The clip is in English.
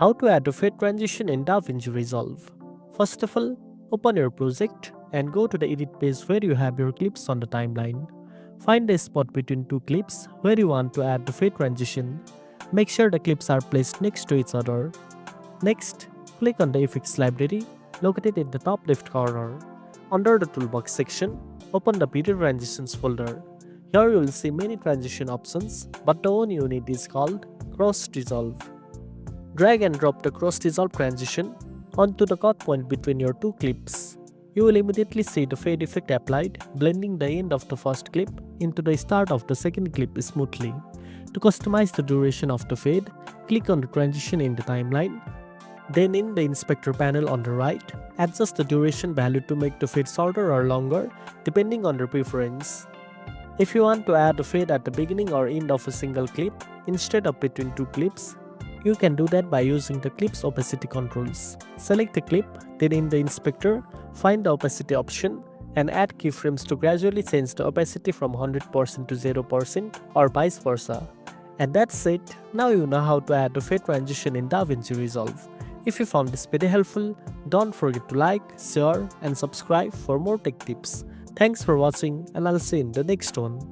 How to add a fade transition in DaVinci Resolve. First of all, open your project and go to the edit page where you have your clips on the timeline. Find a spot between two clips where you want to add the fade transition. Make sure the clips are placed next to each other. Next, click on the effects library located in the top left corner. Under the toolbox section, open the video transitions folder. Here you will see many transition options, but the one you need is called cross dissolve. Drag and drop the cross dissolve transition onto the cut point between your two clips. You will immediately see the fade effect applied, blending the end of the first clip into the start of the second clip smoothly. To customize the duration of the fade, click on the transition in the timeline. Then in the inspector panel on the right, adjust the duration value to make the fade shorter or longer depending on your preference. If you want to add a fade at the beginning or end of a single clip instead of between two clips, you can do that by using the clip's opacity controls. Select a clip, then in the inspector, find the opacity option and add keyframes to gradually change the opacity from 100% to 0% or vice versa. And that's it. Now you know how to add a fade transition in DaVinci Resolve. If you found this video helpful, don't forget to like, share and subscribe for more tech tips. Thanks for watching and I'll see you in the next one.